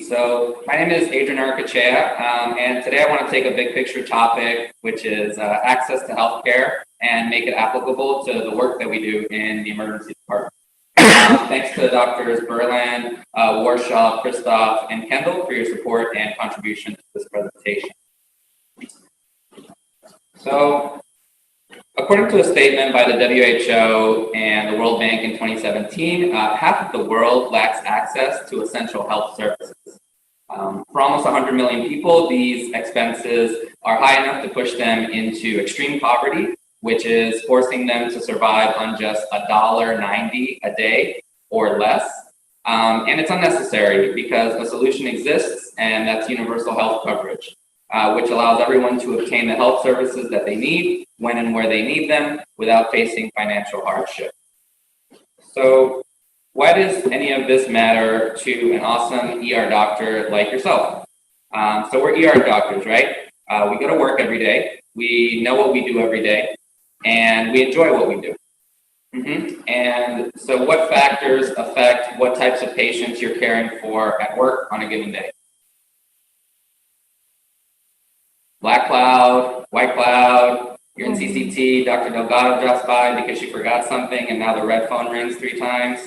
So my name is Aurreoechea, and today I want to take a big picture topic, which is access to healthcare, and make it applicable to the work that we do in the emergency department. Thanks to Drs. Berland, Warshaw, Christoph, and Kendall for your support and contribution to this presentation. So, according to a statement by the WHO and the World Bank in 2017, half of the world lacks access to essential health services. For almost 100 million people, these expenses are high enough to push them into extreme poverty, which is forcing them to survive on just $1.90 a day or less. And it's unnecessary because a solution exists, and that's universal health coverage, which allows everyone to obtain the health services that they need when and where they need them without facing financial hardship. So why does any of this matter to an awesome ER doctor like yourself? So we're ER doctors, right? We go to work every day. We know what we do every day, and we enjoy what we do. And so what factors affect what types of patients you're caring for at work on a given day? Black cloud, white cloud, you're in CCT, Dr. Delgado drops by because she forgot something and now the red phone rings 3 times.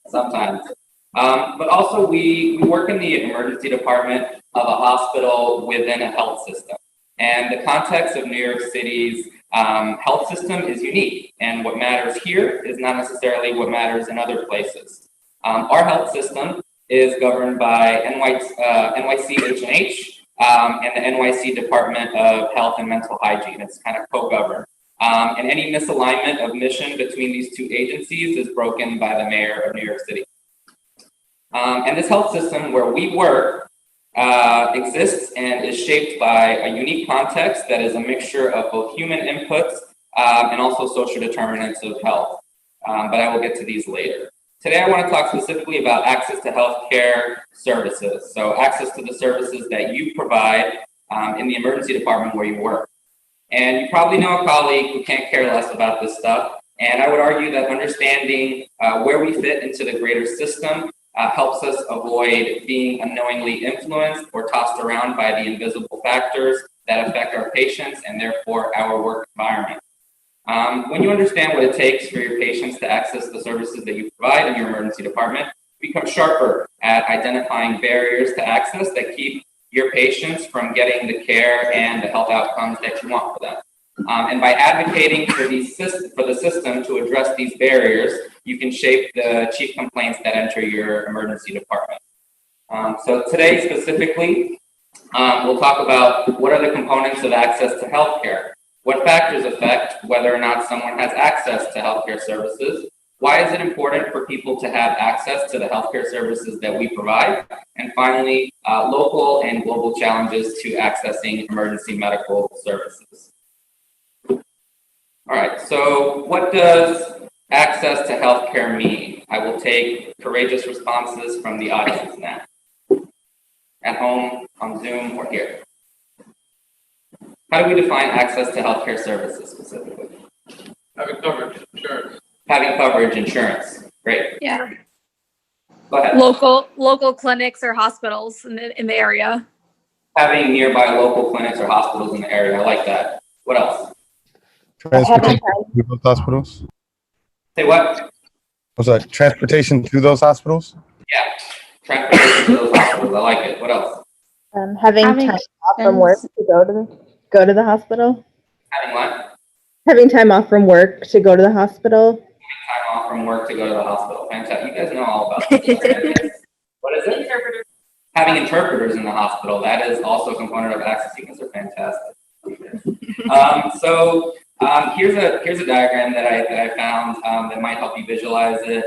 Sometimes. But also we work in the emergency department of a hospital within a health system. And the context of New York City's health system is unique. And what matters here is not necessarily what matters in other places. Our health system is governed by NYCH&H, and the NYC Department of Health and Mental Hygiene. It's kind of co-governed. And any misalignment of mission between these two agencies is broken by the mayor of New York City. And this health system where we work exists and is shaped by a unique context that is a mixture of both human inputs and also social determinants of health. But I will get to these later. Today, I want to talk specifically about access to healthcare services. So access to the services that you provide in the emergency department where you work. And you probably know a colleague who can't care less about this stuff. And I would argue that understanding where we fit into the greater system helps us avoid being unknowingly influenced or tossed around by the invisible factors that affect our patients and therefore our work environment. When you understand what it takes for your patients to access the services that you provide in your emergency department, you become sharper at identifying barriers to access that keep your patients from getting the care and the health outcomes that you want for them. And by advocating for the system to address these barriers, you can shape the chief complaints that enter your emergency department. So today specifically, we'll talk about what are the components of access to healthcare. What factors affect whether or not someone has access to healthcare services? Why is it important for people to have access to the healthcare services that we provide? And finally, local and global challenges to accessing emergency medical services. All right, so what does access to healthcare mean? I will take courageous responses from the audience now. At home, on Zoom, or here. How do we define access to healthcare services specifically? Having coverage, insurance. Having coverage, insurance. Great. Yeah. Go ahead. Local clinics or hospitals in the area. Having nearby local clinics or hospitals in the area. I like that. What else? Transportation to those hospitals. Say what? What's that? Transportation to those hospitals? Yeah. Transportation to those hospitals. I like it. What else? Having time off from work to go to the hospital. Having what? Having time off from work to go to the hospital. Time off from work to go to the hospital. Fantastic. You guys know all about this. What is it? Interpreters. Having interpreters in the hospital. That is also a component of access. You guys are fantastic. Here's a diagram that I found that might help you visualize it.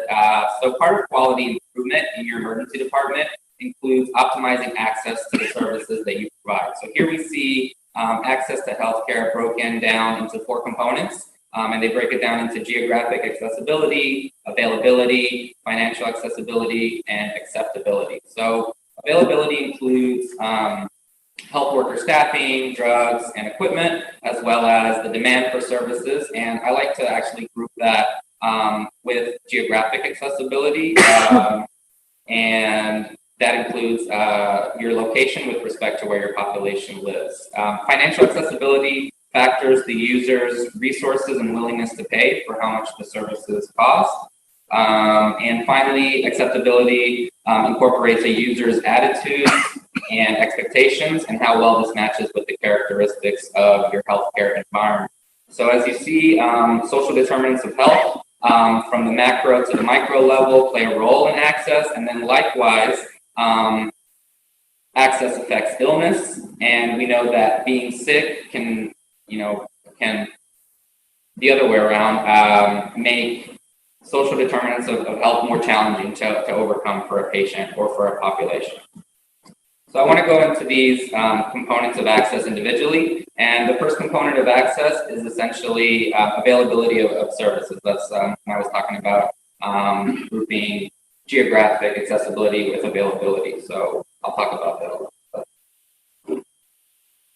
So part of quality improvement in your emergency department includes optimizing access to the services that you provide. So here we see access to healthcare broken down into 4 components, and they break it down into geographic accessibility, availability, financial accessibility, and acceptability. So availability includes health worker staffing, drugs, and equipment, as well as the demand for services. And I like to actually group that with geographic accessibility and That includes your location with respect to where your population lives. Financial accessibility factors the user's resources and willingness to pay for how much the services cost. And finally, acceptability incorporates a user's attitudes and expectations and how well this matches with the characteristics of your healthcare environment. So as you see, social determinants of health from the macro to the micro level play a role in access, and then likewise, access affects illness, and we know that being sick can the other way around make social determinants of health more challenging to overcome for a patient or for a population. So I want to go into these components of access individually, and the first component of access is essentially availability of services. That's when I was talking about grouping geographic accessibility with availability. So I'll talk about that a little bit.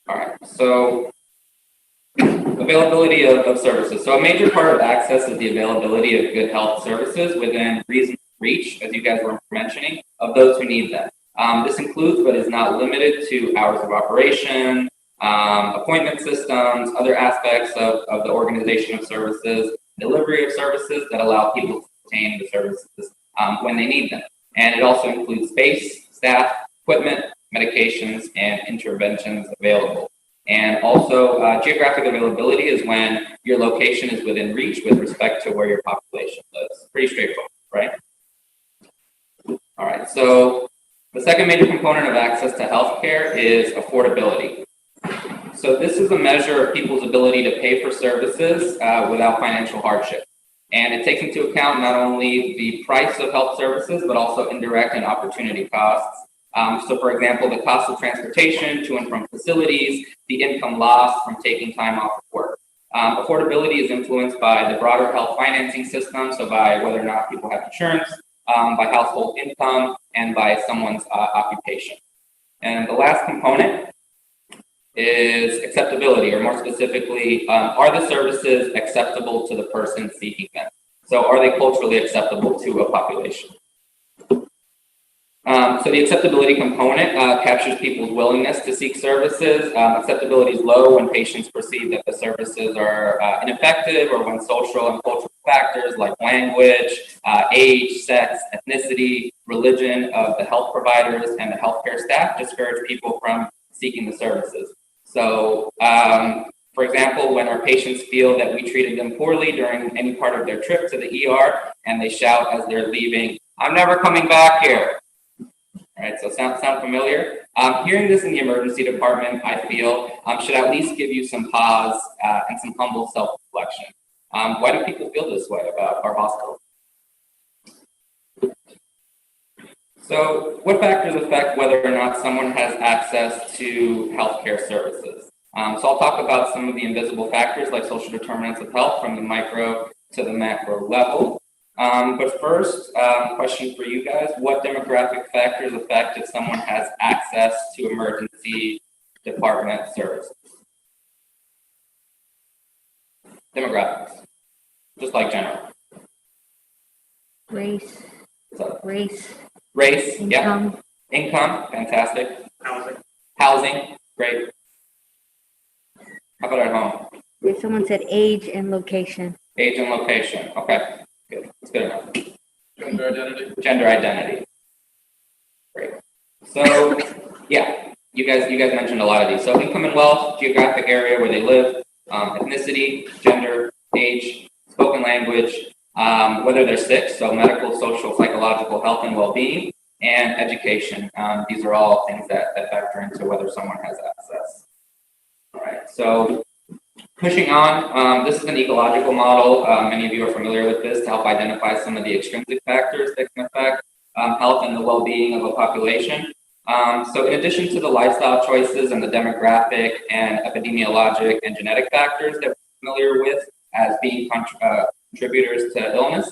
All right, so availability of services. So a major part of access is the availability of good health services within reasonable reach, as you guys were mentioning, of those who need them. This includes, but is not limited to, hours of operation, appointment systems, other aspects of the organization of services, delivery of services that allow people to obtain the services when they need them. And it also includes space, staff, equipment, medications, and interventions available. And also, geographic availability is when your location is within reach with respect to where your population lives. Pretty straightforward, right? All right, so the second major component of access to healthcare is affordability. So this is a measure of people's ability to pay for services without financial hardship. And it takes into account not only the price of health services, but also indirect and opportunity costs. So for example, the cost of transportation to and from facilities, the income lost from taking time off of work. Affordability is influenced by the broader health financing system, so by whether or not people have insurance, by household income, and by someone's occupation. And the last component is acceptability, or more specifically, are the services acceptable to the person seeking them? So are they culturally acceptable to a population? So the acceptability component captures people's willingness to seek services. Acceptability is low when patients perceive that the services are ineffective, or when social and cultural factors like language, age, sex, ethnicity, religion of the health providers and the healthcare staff discourage people from seeking the services. So, for example, when our patients feel that we treated them poorly during any part of their trip to the ER, and they shout as they're leaving, "I'm never coming back here." All right, so sound familiar? Hearing this in the emergency department, I feel, should at least give you some pause and some humble self-reflection. Why do people feel this way about our hospital? So what factors affect whether or not someone has access to healthcare services? So I'll talk about some of the invisible factors like social determinants of health from the micro to the macro level. But first, question for you guys: what demographic factors affect if someone has access to emergency department services? Demographics, just like general. Race. Race, Income. yeah. Income, fantastic. Housing, great. How about at home? Someone said age and location. Age and location, okay. Good. That's good enough. Gender identity. Gender identity. Great. So, yeah, you guys mentioned a lot of these. So, income and wealth, geographic area where they live, ethnicity, gender, age, spoken language, whether they're sick, so medical, social, psychological, health and well-being, and education. These are all things that factor into whether someone has access. All right. So, pushing on, this is an ecological model. Many of you are familiar with this to help identify some of the extrinsic factors that can affect health and the well-being of a population. So in addition to the lifestyle choices and the demographic and epidemiologic and genetic factors that we're familiar with as being contributors to illness,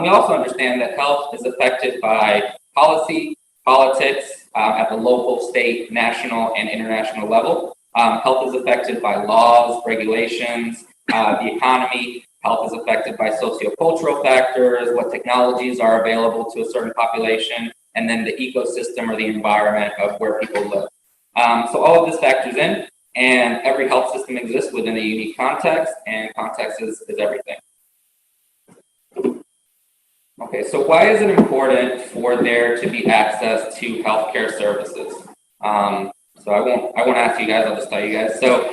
we also understand that health is affected by policy, politics at the local, state, national, and international level. Health is affected by laws, regulations, the economy. Health is affected by sociocultural factors, what technologies are available to a certain population, and then the ecosystem or the environment of where people live. So all of this factors in, and every health system exists within a unique context, and context is everything. Okay, so why is it important for there to be access to healthcare services? So I won't ask you guys. I'll just tell you guys. So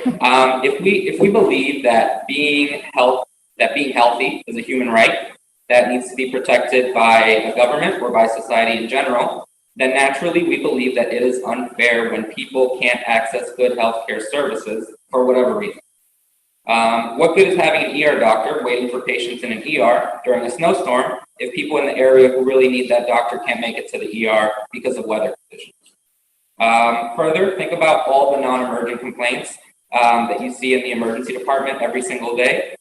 if we believe that being healthy is a human right that needs to be protected by a government or by society in general, then naturally we believe that it is unfair when people can't access good healthcare services for whatever reason. What good is having an ER doctor waiting for patients in an ER during a snowstorm if people in the area who really need that doctor can't make it to the ER because of weather conditions? Further, think about all the non-emergent complaints that you see in the emergency department every single day.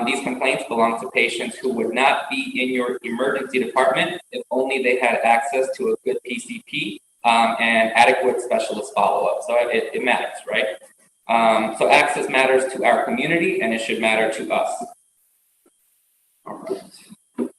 These complaints belong to patients who would not be in your emergency department if only they had access to a good PCP and adequate specialist follow-up. So it matters, right? So access matters to our community, and it should matter to us. All right.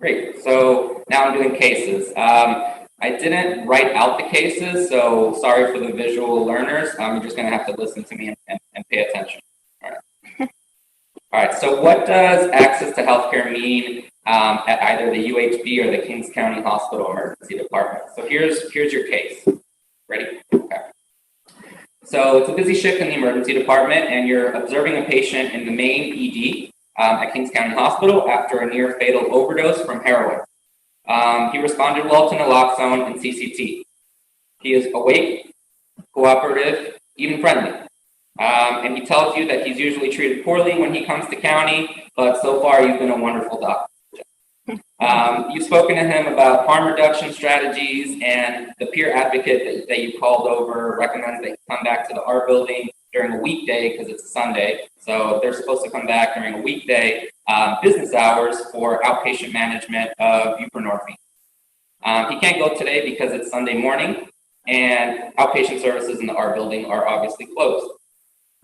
Great. So now I'm doing cases. I didn't write out the cases, so sorry for the visual learners. You're just going to have to listen to me and pay attention. All right. All right. So what does access to healthcare mean at either the UHB or the Kings County Hospital Emergency Department? So here's your case. Ready? Okay. So it's a busy shift in the emergency department, and you're observing a patient in the main ED at Kings County Hospital after a near fatal overdose from heroin. He responded well to naloxone and CCT. He is awake, cooperative, even friendly. And he tells you that he's usually treated poorly when he comes to county, but so far he's been a wonderful doctor. You've spoken to him about harm reduction strategies, and the peer advocate that you called over recommends that he come back to the R building during a weekday because it's a Sunday. So they're supposed to come back during a weekday business hours for outpatient management of buprenorphine. He can't go today because it's Sunday morning, and outpatient services in the R building are obviously closed.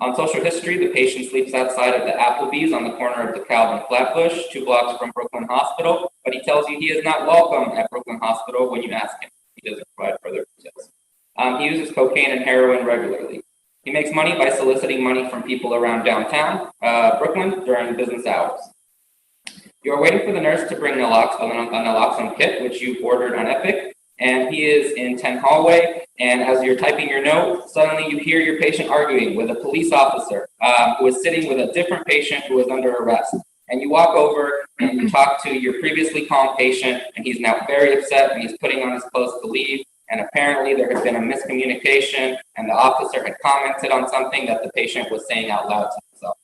On social history, the patient sleeps outside of the Applebee's on the corner of DeKalb and Flatbush, 2 blocks from Brooklyn Hospital, but he tells you he is not welcome at Brooklyn Hospital when you ask him. He doesn't provide further details. He uses cocaine and heroin regularly. He makes money by soliciting money from people around downtown Brooklyn during business hours. You are waiting for the nurse to bring a naloxone kit, which you ordered on Epic, and he is in 10 hallway, and as you're typing your note, suddenly you hear your patient arguing with a police officer who is sitting with a different patient who is under arrest. And you walk over and you talk to your previously calm patient, and he's now very upset, and he's putting on his clothes to leave. And apparently there had been a miscommunication, and the officer had commented on something that the patient was saying out loud to himself.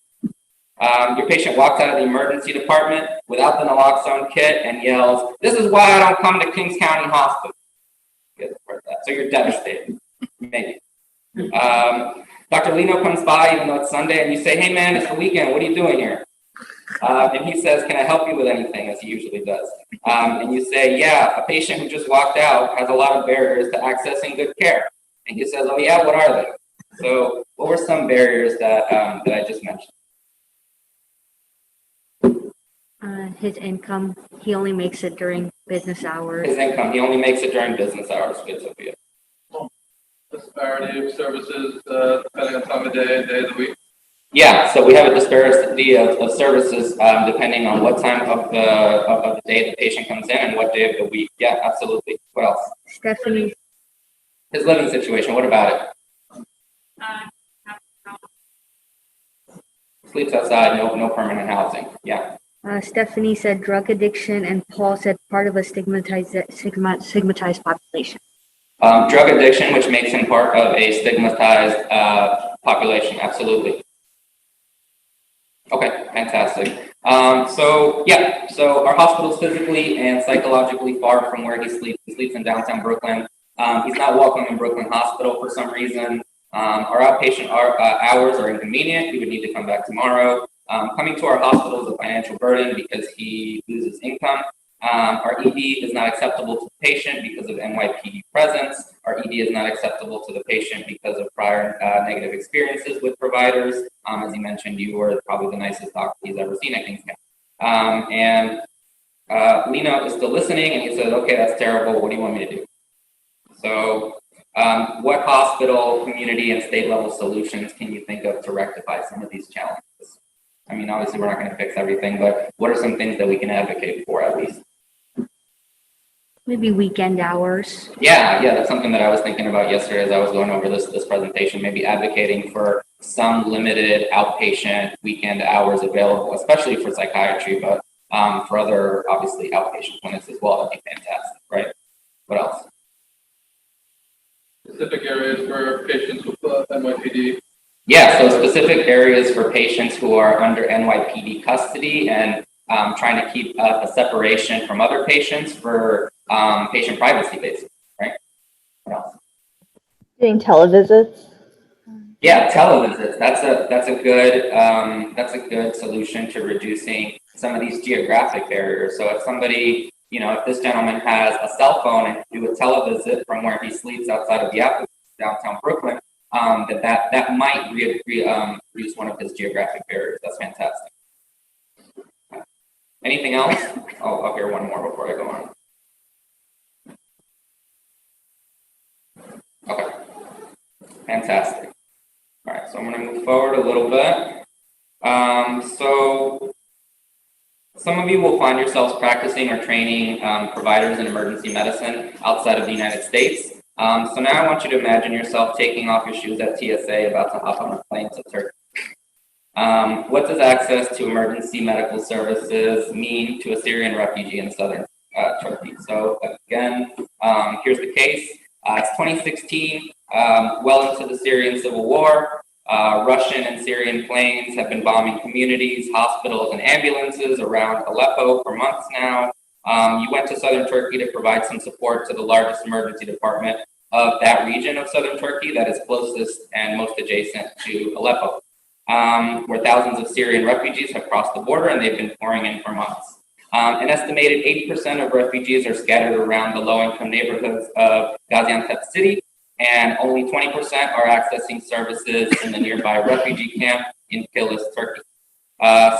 Your patient walks out of the emergency department without the naloxone kit and yells, "This is why I don't come to Kings County Hospital." So you're devastated, maybe. Dr. Lino comes by, even though it's Sunday, and you say, "Hey man, it's the weekend, what are you doing here?" And he says, "Can I help you with anything?" as he usually does. And you say, "Yeah, a patient who just walked out has a lot of barriers to accessing good care." And he says, "Oh yeah, what are they?" So what were some barriers that I just mentioned? His income, he only makes it during business hours. His income, he only makes it during business hours. Good, Sophia. Disparity of services depending on time of day and day of the week. Yeah, so we have a disparity of services depending on what time of the day the patient comes in and what day of the week. Yeah, absolutely. What else? Stephanie. His living situation, what about it? Sleeps outside, no permanent housing. Yeah. Stephanie said drug addiction, and Paul said part of a stigmatized population. Drug addiction, which makes him part of a stigmatized population. Absolutely. Okay, fantastic. So our hospital is physically and psychologically far from where he sleeps. He sleeps in downtown Brooklyn. He's not welcome in Brooklyn Hospital for some reason. Our outpatient hours are inconvenient. He would need to come back tomorrow. Coming to our hospital is a financial burden because he loses income. Our ED is not acceptable to the patient because of NYPD presence. Our ED is not acceptable to the patient because of prior negative experiences with providers. As you mentioned, you were probably the nicest doctor he's ever seen at Kings County. Lino is still listening, and he says, "Okay, that's terrible. What do you want me to do?" So what hospital, community, and state level solutions can you think of to rectify some of these challenges? I mean, obviously we're not going to fix everything, but what are some things that we can advocate for at least? Maybe weekend hours. Yeah, that's something that I was thinking about yesterday as I was going over this presentation, maybe advocating for some limited outpatient weekend hours available, especially for psychiatry, but for other, obviously, outpatient clinics as well. That'd be fantastic, right? What else? Specific areas for patients with NYPD. Yeah, so specific areas for patients who are under NYPD custody and trying to keep a separation from other patients for patient privacy, basically, right? What else? Doing televisits. Yeah, televisits. That's a good solution to reducing some of these geographic barriers. So if somebody, if this gentleman has a cell phone and can do a televisit from where he sleeps outside of the downtown Brooklyn, that might reduce one of his geographic barriers. That's fantastic. Anything else? I'll hear one more before I go on. Okay, fantastic. All right, so I'm going to move forward a little bit. So some of you will find yourselves practicing or training providers in emergency medicine outside of the United States. So now I want you to imagine yourself taking off your shoes at TSA, about to hop on a plane to Turkey. What does access to emergency medical services mean to a Syrian refugee in southern Turkey? So again, here's the case. It's 2016, well into the Syrian civil war. Russian and Syrian planes have been bombing communities, hospitals, and ambulances around Aleppo for months now. You went to southern Turkey to provide some support to the largest emergency department of that region of southern Turkey that is closest and most adjacent to Aleppo, where thousands of Syrian refugees have crossed the border and they've been pouring in for months. An estimated 80% of refugees are scattered around the low-income neighborhoods of Gaziantep city, and only 20% are accessing services in the nearby refugee camp in Kilis, Turkey.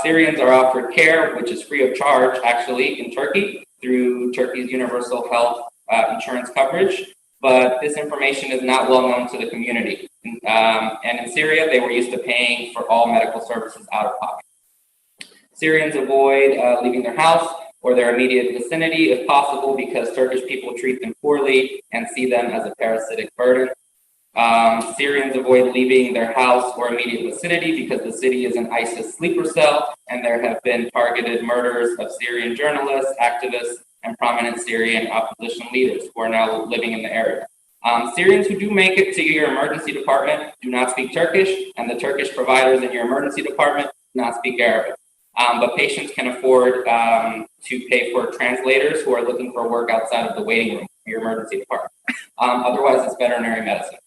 Syrians are offered care, which is free of charge, actually, in Turkey through Turkey's universal health insurance coverage, but this information is not well known to the community. And in Syria, they were used to paying for all medical services out of pocket. Syrians avoid leaving their house or their immediate vicinity if possible because Turkish people treat them poorly and see them as a parasitic burden. Syrians avoid leaving their house or immediate vicinity because the city is an ISIS sleeper cell and there have been targeted murders of Syrian journalists, activists, and prominent Syrian opposition leaders who are now living in the area. Syrians who do make it to your emergency department do not speak Turkish, and the Turkish providers in your emergency department do not speak Arabic. But patients can afford to pay for translators who are looking for work outside of the waiting room of your emergency department. Otherwise, it's veterinary medicine.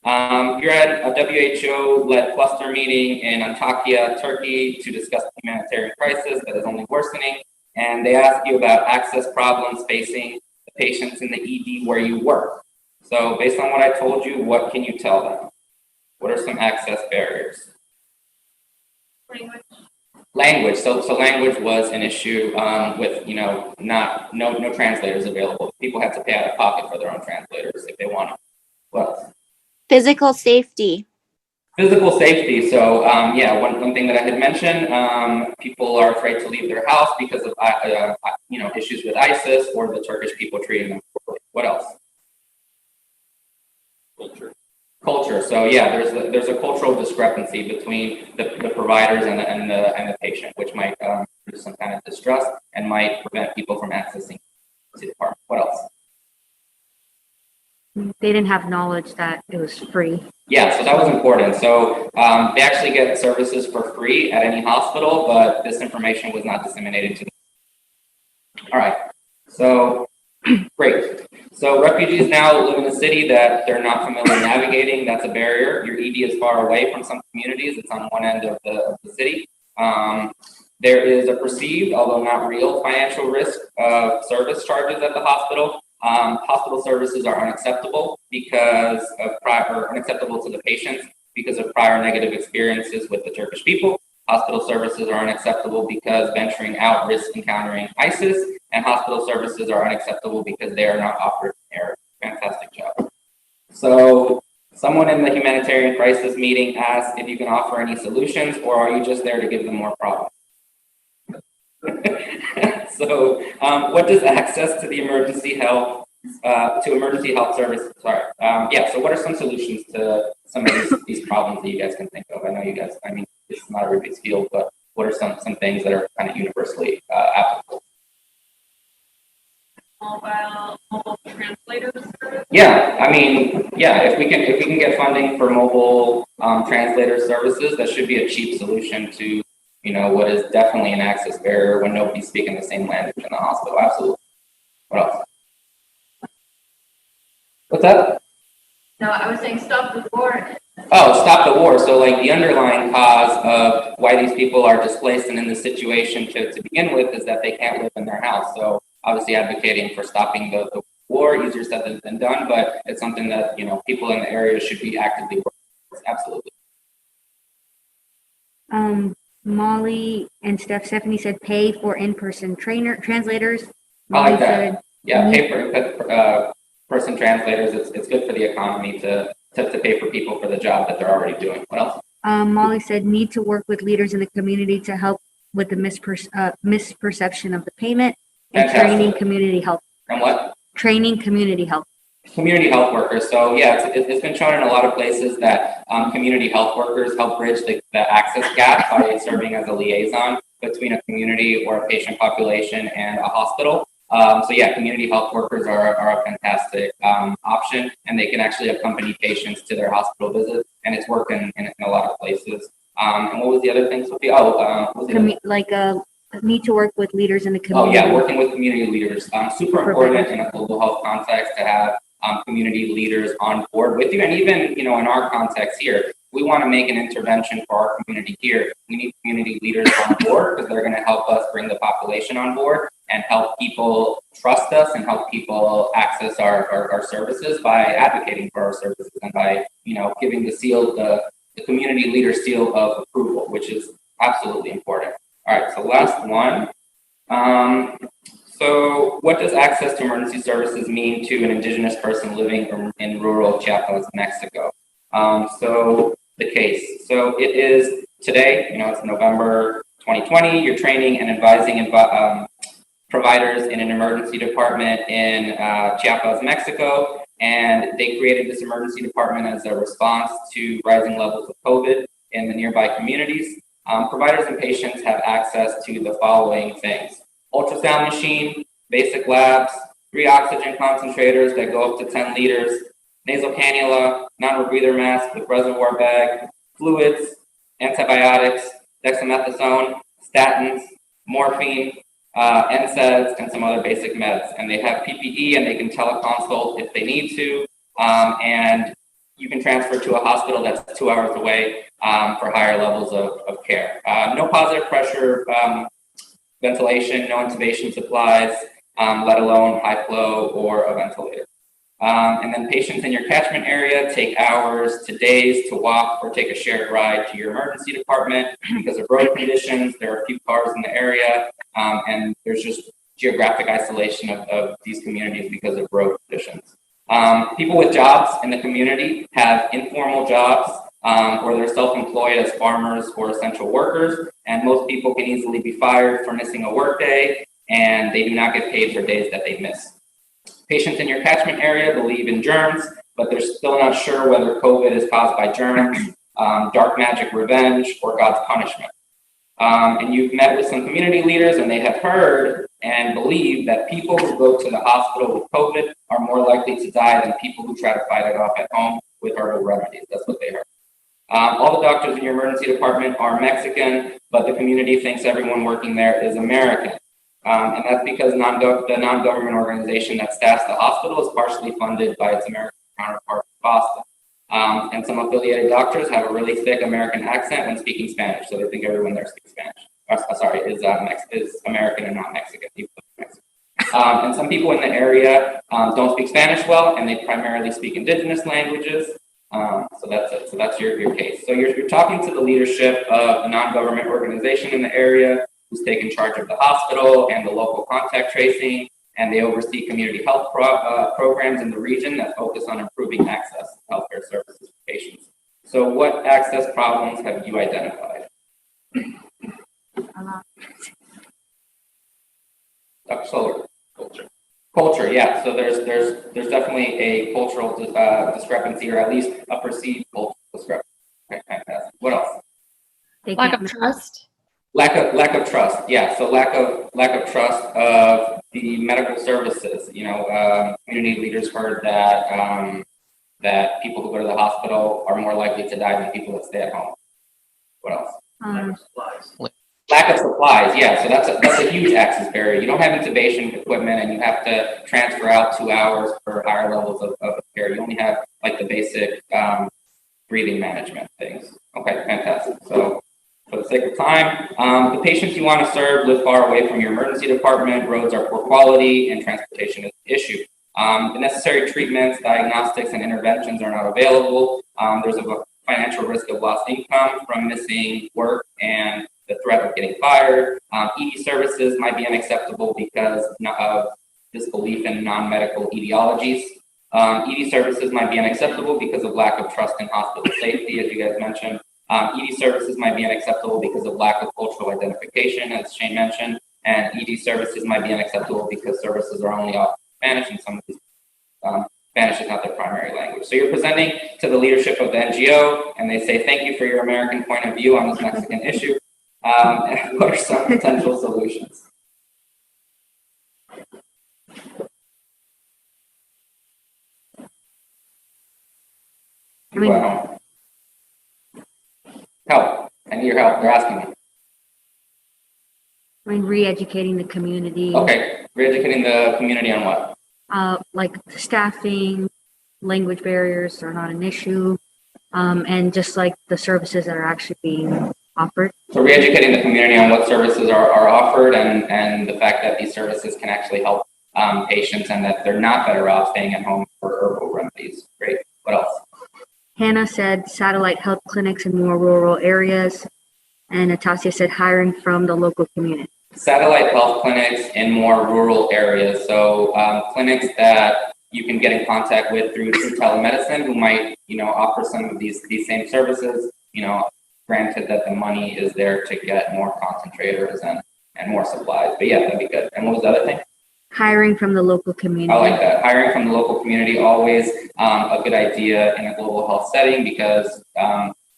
You're at a WHO-led cluster meeting in Antakya, Turkey, to discuss the humanitarian crisis that is only worsening. And they ask you about access problems facing the patients in the ED where you work. So based on what I told you, what can you tell them? What are some access barriers? Language. So language was an issue with, no translators available. People had to pay out of pocket for their own translators if they wanted. What else? Physical safety. Physical safety. So, one thing that I had mentioned, people are afraid to leave their house because of, issues with ISIS or the Turkish people treating them poorly. What else? Culture. So, there's a cultural discrepancy between the providers and the patient, which might produce some kind of distrust and might prevent people from accessing the department. What else? They didn't have knowledge that it was free. Yeah, so that was important. So they actually get services for free at any hospital, but this information was not disseminated to them. All right, so great. So refugees now live in a city that they're not familiar navigating. That's a barrier. Your ED is far away from some communities. It's on one end of the city. There is a perceived, although not real, financial risk of service charges at the hospital. Hospital services are unacceptable because of unacceptable to the patients because of prior negative experiences with the Turkish people. Hospital services are unacceptable because venturing out risks encountering ISIS, and hospital services are unacceptable because they are not offered in Arabic. Fantastic So someone in the humanitarian crisis meeting asked if you can offer any solutions, or are you just there to give them more problems? So what does access to the emergency health service, so what are some solutions to some of these problems that you guys can think of? I know you guys, I mean, it's not everybody's field, but what are some things that are kind of universally applicable? Mobile translators service? Yeah, I mean, yeah, if we can get funding for mobile translator services, that should be a cheap solution to, you know, what is definitely an access barrier when nobody's speaking the same language in the hospital. Absolutely. What else? What's that? No, I was saying stop the war. Oh, stop the war. So like the underlying cause of why these people are displaced and in this situation to begin with is that they can't live in their house. So obviously advocating for stopping the war, easier said than done, but it's something that, you know, people in the area should be actively working towards. Absolutely. Molly and Stephanie said pay for in-person translators. I like that. Said, Yeah, pay for person translators. It's good for the economy to pay for people for the job that they're already doing. What else? Molly said need to work with leaders in the community to help with the misperception of the payment and training community health. And what? Training community health. Community health workers. So yeah, it's been shown in a lot of places that community health workers help bridge the access gap by serving as a liaison between a community or a patient population and a hospital. So yeah, community health workers are a fantastic option, and they can actually accompany patients to their hospital visits, and it's working in a lot of places. And what was the other thing, Sophie? Need to work with leaders in the community. Oh yeah, working with community leaders. Super important in a global health context to have community leaders on board with you. And even, you know, in our context here, we want to make an intervention for our community here. We need community leaders on board because they're going to help us bring the population on board and help people trust us and help people access our services by advocating for our services and by, you know, giving the community leader seal of approval, which is absolutely important. All right, so last one. So what does access to emergency services mean to an indigenous person living in rural Chiapas, Mexico? So the case. So it is today, you know, it's November 2020. You're training and advising providers in an emergency department in Chiapas, Mexico. And they created this emergency department as a response to rising levels of COVID in the nearby communities. Providers and patients have access to the following things: ultrasound machine, basic labs, 3 oxygen concentrators that go up to 10 liters, nasal cannula, non-rebreather mask with reservoir bag, fluids, antibiotics, dexamethasone, statins, morphine, NSAIDs, and some other basic meds. And they have PPE and they can teleconsult if they need to. And you can transfer to a hospital that's 2 hours away for higher levels of care. No positive pressure ventilation, no intubation supplies, let alone high flow or a ventilator. And then patients in your catchment area take hours to days to walk or take a shared ride to your emergency department because of road conditions. There are few cars in the area, and there's just geographic isolation of these communities because of road conditions. People with jobs in the community have informal jobs or they're self-employed as farmers or essential workers, and most people can easily be fired for missing a workday, and they do not get paid for days that they miss. Patients in your catchment area believe in germs, but they're still not sure whether COVID is caused by germs, dark magic revenge, or God's punishment. And you've met with some community leaders, and they have heard and believe that people who go to the hospital with COVID are more likely to die than people who try to fight it off at home with herbal remedies. That's what they heard. All the doctors in your emergency department are Mexican, but the community thinks everyone working there is American. And that's because the non-government organization that staffs the hospital is partially funded by its American counterpart in Boston. And some affiliated doctors have a really thick American accent when speaking Spanish, so they think everyone there speaks Spanish. Is American and not Mexican. And some people in the area don't speak Spanish well, and they primarily speak indigenous languages. So that's it. So that's your case. So you're talking to the leadership of a non-government organization in the area who's taken charge of the hospital and the local contact tracing and they oversee community health programs in the region that focus on improving access to healthcare services for patients. So what access problems have you identified? Dr. Solar. Culture, yeah. So there's definitely a cultural discrepancy, or at least a perceived cultural discrepancy. Okay, fantastic. What else? Lack of trust. Lack of trust. Yeah. So lack of trust of the medical services. Community leaders heard that that people who go to the hospital are more likely to die than people that stay at home. What else? Lack of supplies, yeah. So that's a huge access barrier. You don't have intubation equipment, and you have to transfer out 2 hours for higher levels of care. You only have like the basic breathing management things. Okay, fantastic. So for the sake of time, the patients you want to serve live far away from your emergency department. Roads are poor quality, and transportation is an issue. The necessary treatments, diagnostics, and interventions are not available. There's a financial risk of lost income from missing work and the threat of getting fired. ED services might be unacceptable because of disbelief in non-medical etiologies. ED services might be unacceptable because of lack of trust in hospital safety, as you guys mentioned. ED services might be unacceptable because of lack of cultural identification, as Shane mentioned. And ED services might be unacceptable because services are only offered in Spanish, and some of these Spanish is not their primary language. So you're presenting to the leadership of the NGO, and they say, thank you for your American point of view on this Mexican issue. And what are some potential solutions? Help. I need your help. They're asking me. Re-educating the community. Okay, re-educating the community on what? Like staffing, language barriers are not an issue, and just like the services that are actually being offered. So re-educating the community on what services are offered, and the fact that these services can actually help patients, and that they're not better off staying at home for herbal remedies. Great. What else? Hannah said satellite health clinics in more rural areas, and Natasha said hiring from the local community. Satellite health clinics in more rural areas. So clinics that you can get in contact with through telemedicine, who might, offer some of these same services, granted that the money is there to get more concentrators and more supplies. But yeah, that'd be good. And what was the other thing? Hiring from the local community. I like that. Hiring from the local community, always a good idea in a global health setting, because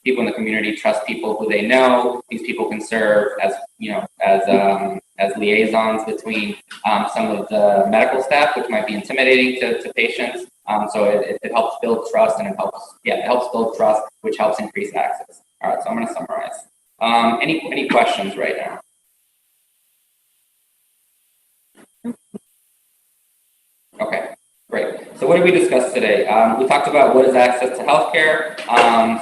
people in the community trust people who they know. These people can serve as liaisons between some of the medical staff, which might be intimidating to patients. So it helps build trust, and it helps build trust, which helps increase access. All right, so I'm going to summarize. Any questions right now? Okay, great. So what did we discuss today? We talked about what is access to healthcare.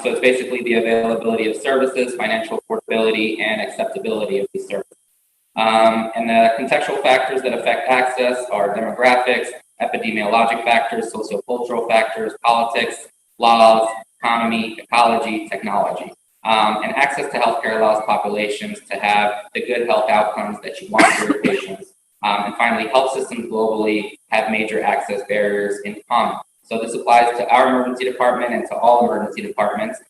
So it's basically the availability of services, financial affordability, and acceptability of these services. And the contextual factors that affect access are demographics, epidemiologic factors, sociocultural factors, politics, laws, economy, ecology, technology. And access to healthcare allows populations to have the good health outcomes that you want for your patients. And finally, health systems globally have major access barriers in common. So this applies to our emergency department and to all emergency departments.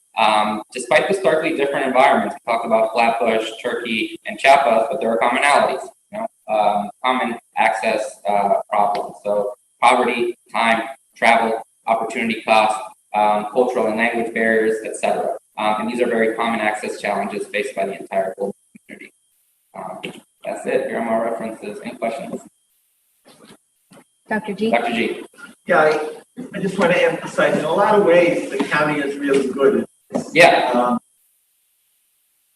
Despite the starkly different environments, we talked about Flatbush, Turkey, and Chiapas, but there are commonalities, common access problems. So poverty, time, travel, opportunity cost, cultural and language barriers, etc. And these are very common access challenges faced by the entire global community. That's it. Here are my references. Any questions? Dr. G? Dr. G. Yeah, I just want to emphasize, in a lot of ways, the county is really good at this. Yeah.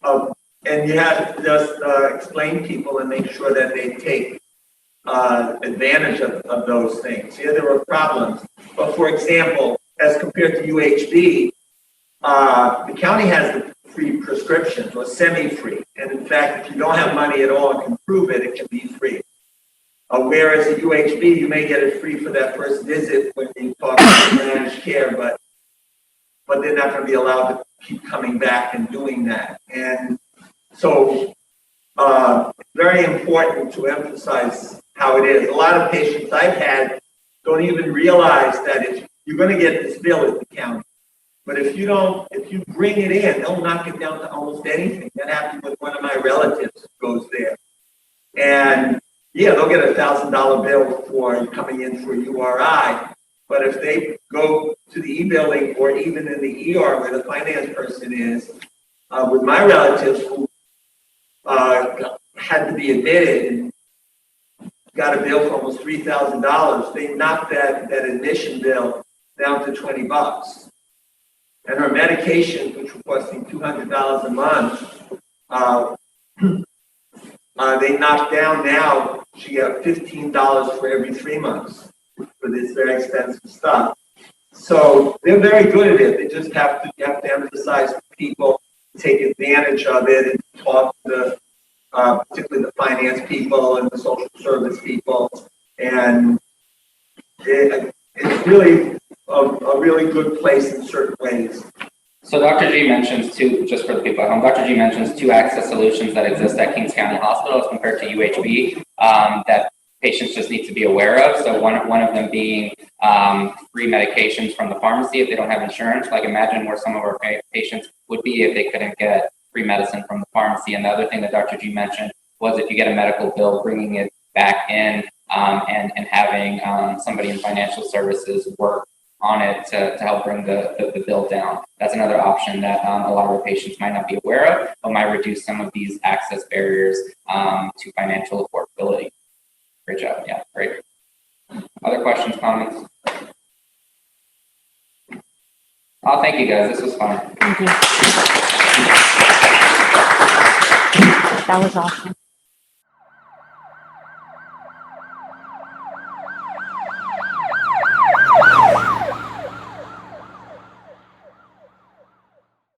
And you have to just explain people and make sure that they take advantage of those things. Yeah, there were problems. But for example, as compared to UHB, the county has the free prescriptions, or semi-free. And in fact, if you don't have money at all and can prove it, it can be free. Whereas at UHB, you may get it free for that first visit when you talk about managed care, but they're not going to be allowed to keep coming back and doing that. And so very important to emphasize how it is. A lot of patients I've had don't even realize that if you're going to get this bill at the county. But if you bring it in, they'll knock it down to almost anything. That happened with one of my relatives who goes there. And yeah, they'll get a $1,000 bill for coming in for URI. But if they go to the e-billing or even in the ER where the finance person is, with my relatives who had to be admitted and got a bill for almost $3,000, they knocked that admission bill down to $20. And her medications, which were costing $200 a month, they knocked down now. She got $15 for every 3 months for this very expensive stuff. So they're very good at it. They just have to emphasize to people, take advantage of it, and talk to particularly the finance people and the social service people. And it's really a really good place in certain ways. So Dr. G mentions just for the people at home, Dr. G mentions 2 access solutions that exist at Kings County Hospital as compared to UHB that patients just need to be aware of. So one of them being free medications from the pharmacy if they don't have insurance. Like imagine where some of our patients would be if they couldn't get free medicine from the pharmacy. And the other thing that Dr. G mentioned was if you get a medical bill, bringing it back in and having somebody in financial services work on it to help bring the bill down. That's another option that a lot of our patients might not be aware of, but might reduce some of these access barriers to financial affordability. Great job. Yeah, great. Other questions, comments? Oh, thank you guys. This was fun. Thank you. That was awesome.